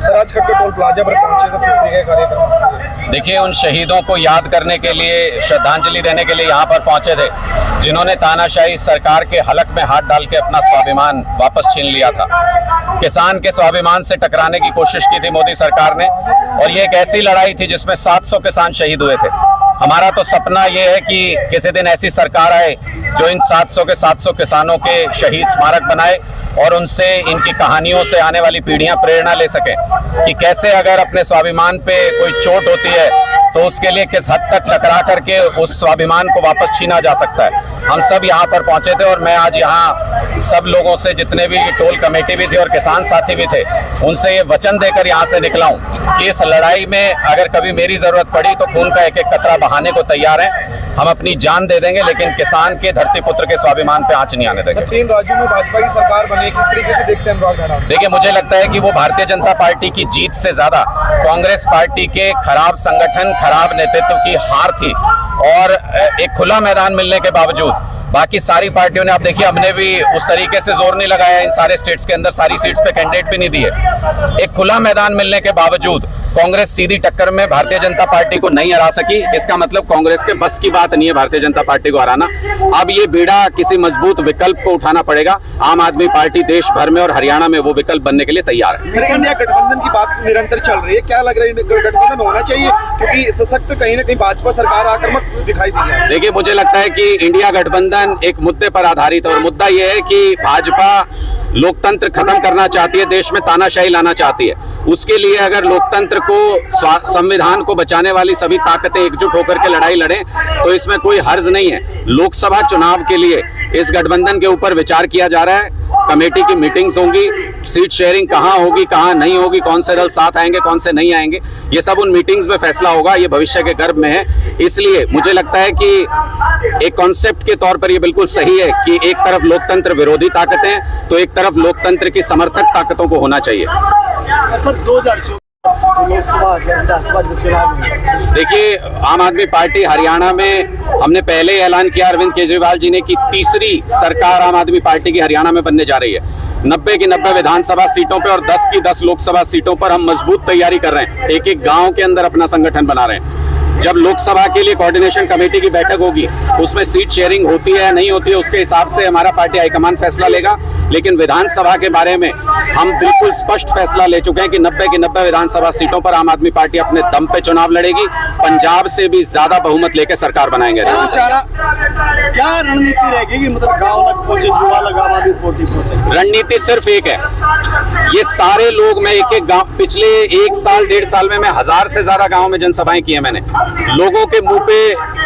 Sir आज Khatkar toll plaza पर पहुंचे तो किस तरीके का कार्यक्रम? देखिए, उन शहीदों को याद करने के लिए, श्रद्धांजलि देने के लिए यहाँ पर पहुंचे थे जिन्होंने तानाशाही सरकार के हलक में हाथ डाल के अपना स्वाभिमान वापस छीन लिया था। किसान के स्वाभिमान से टकराने की कोशिश की थी मोदी सरकार ने, और ये एक ऐसी लड़ाई थी जिसमें 700 किसान शहीद हुए थे। हमारा तो सपना ये है कि किसी दिन ऐसी सरकार आए जो इन 700 के 700 किसानों के शहीद स्मारक बनाए और उनसे, इनकी कहानियों से आने वाली पीढ़ियां प्रेरणा ले सकें कि कैसे अगर अपने स्वाभिमान पे कोई चोट होती है तो उसके लिए किस हद तक टकरा करके उस स्वाभिमान को वापस छीना जा सकता है। हम सब यहाँ पर पहुंचे थे और मैं आज यहाँ सब लोगों से, जितने भी टोल कमेटी भी थे और किसान साथी भी थे, उनसे ये वचन देकर यहाँ से निकला हूँ कि इस लड़ाई में अगर कभी मेरी जरूरत पड़ी तो खून का एक एक कतरा बहाने को तैयार हैं। हम अपनी जान दे देंगे, लेकिन किसान के, धरती पुत्र के स्वाभिमान पे आंच नहीं आने देंगे। 3 राज्यों में भाजपा की सरकार बनी, किस तरीके से देखते हैं? देखिए, मुझे लगता है कि वो भारतीय जनता पार्टी की जीत से ज्यादा कांग्रेस पार्टी के खराब संगठन, खराब नेतृत्व की हार थी। और एक खुला मैदान मिलने के बावजूद बाकी सारी पार्टियों ने, आप देखिए, हमने भी उस तरीके से जोर नहीं लगाया इन सारे स्टेट्स के अंदर, सारी सीट्स पे कैंडिडेट भी नहीं दिए। एक खुला मैदान मिलने के बावजूद कांग्रेस सीधी टक्कर में भारतीय जनता पार्टी को नहीं हरा सकी। इसका मतलब कांग्रेस के बस की बात नहीं है भारतीय जनता पार्टी को हराना। अब ये बीड़ा किसी मजबूत विकल्प को उठाना पड़ेगा। आम आदमी पार्टी देश भर में और हरियाणा में वो विकल्प बनने के लिए तैयार है। सर, इंडिया गठबंधन की बात निरंतर चल रही है, क्या लग रहा है गठबंधन होना चाहिए? क्योंकि सशक्त कहीं ना कहीं भाजपा सरकार आक्रामक दिखाई दी है। देखिए, मुझे लगता है कि इंडिया गठबंधन एक मुद्दे पर आधारित है और मुद्दा यह है कि भाजपा लोकतंत्र खत्म करना चाहती है, देश में तानाशाही लाना चाहती है। उसके लिए अगर लोकतंत्र को, संविधान को बचाने वाली सभी ताकतें एकजुट होकर के लड़ाई लड़ें तो इसमें कोई हर्ज नहीं है। लोकसभा चुनाव के लिए इस गठबंधन के ऊपर विचार किया जा रहा है। कमेटी की मीटिंग्स होंगी, सीट शेयरिंग कहां होगी, कहां नहीं होगी, कौन से दल साथ आएंगे, कौन से नहीं आएंगे, ये सब उन मीटिंग्स में फैसला होगा। ये भविष्य के गर्भ में है। इसलिए मुझे लगता है कि एक कॉन्सेप्ट के तौर पर ये बिल्कुल सही है कि एक तरफ लोकतंत्र विरोधी ताकतें तो एक तरफ लोकतंत्र की समर्थक ताकतों को होना चाहिए। देखिए, आम आदमी पार्टी हरियाणा में, हमने पहले ही ऐलान किया अरविंद केजरीवाल जी ने कि तीसरी सरकार आम आदमी पार्टी की हरियाणा में बनने जा रही है। 90 की 90 विधानसभा सीटों पर और 10 की 10 लोकसभा सीटों पर हम मजबूत तैयारी कर रहे हैं। एक एक गांव के अंदर अपना संगठन बना रहे हैं। जब लोकसभा के लिए कोऑर्डिनेशन कमेटी की बैठक होगी, उसमें सीट शेयरिंग होती है या नहीं होती है, उसके हिसाब से हमारा पार्टी हाईकमान फैसला लेगा। लेकिन विधानसभा के बारे में हम बिल्कुल स्पष्ट फैसला ले चुके हैं कि 90 की 90 विधानसभा सीटों पर आम आदमी पार्टी अपने दम पे चुनाव लड़ेगी। पंजाब से भी ज्यादा बहुमत लेकर सरकार बनाएंगे। क्या रणनीति रहेगी कि मतलब गांव तक पहुंचे, युवा लगा आबादी पहुंचे? रणनीति सिर्फ एक है, ये सारे लोग, मैं एक एक गांव, पिछले 1 साल 1.5 साल में मैं 1000 से ज्यादा गाँव में जनसभाएं की है मैंने। लोगों के मुंह पे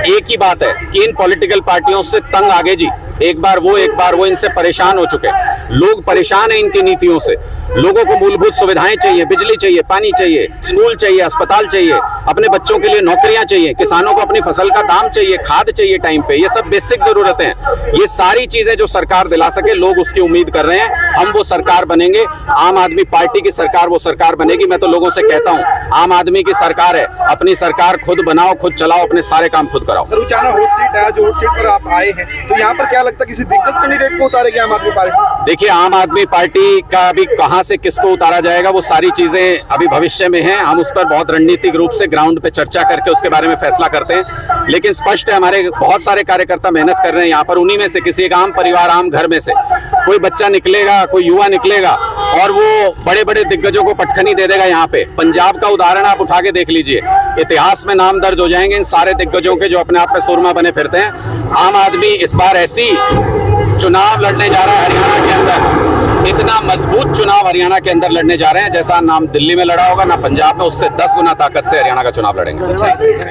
एक ही बात है कि इन पॉलिटिकल पार्टियों से तंग आगे जी, एक बार वो, इनसे परेशान हो चुके हैं। लोग परेशान हैं इनकी नीतियों से। लोगों को मूलभूत सुविधाएं चाहिए, बिजली चाहिए, पानी चाहिए, स्कूल चाहिए, अस्पताल चाहिए, अपने बच्चों के लिए नौकरियां चाहिए, किसानों को अपनी फसल का दाम चाहिए, खाद चाहिए टाइम पे। ये सब बेसिक जरूरतें हैं। ये सारी चीजें जो सरकार दिला सके, लोग उसकी उम्मीद कर रहे हैं। हम वो सरकार बनेंगे, आम आदमी पार्टी की सरकार वो सरकार बनेगी। मैं तो लोगों से कहता हूँ, आम आदमी की सरकार है, अपनी सरकार खुद बनाओ, खुद चलाओ, अपने सारे काम खुद कराओ। सर, उचाना हॉट सीट है, जो हॉट सीट पर आप आए हैं, तो यहाँ पर क्या लगता है किसी दिग्गज कैंडिडेट को उतारेगी आम आदमी पार्टी? देखिए, आम आदमी पार्टी का अभी कहां से किसको उतारा जाएगा, वो सारी चीजें अभी भविष्य में हैं। हम उस पर बहुत रणनीतिक रूप से ग्राउंड पे चर्चा करके उसके बारे में फैसला करते हैं। लेकिन स्पष्ट है, हमारे बहुत सारे कार्यकर्ता मेहनत कर रहे हैं यहाँ पर। उन्हीं में से किसी एक आम परिवार, आम घर में से कोई बच्चा निकलेगा, कोई युवा निकलेगा और वो बड़े बड़े दिग्गजों को पटखनी दे देगा। यहाँ पे पंजाब का उदाहरण आप उठा के देख लीजिए, इतिहास में नाम दर्ज हो जाएंगे इन सारे दिग्गजों के जो अपने आप में सुरमा बने फिरते हैं। आम आदमी इस बार ऐसी चुनाव लड़ने जा रहा है हरियाणा के अंदर, इतना मजबूत चुनाव हरियाणा के अंदर लड़ने जा रहे हैं जैसा नाम दिल्ली में लड़ा होगा, ना पंजाब में। उससे 10 गुना ताकत से हरियाणा का चुनाव लड़ेंगे।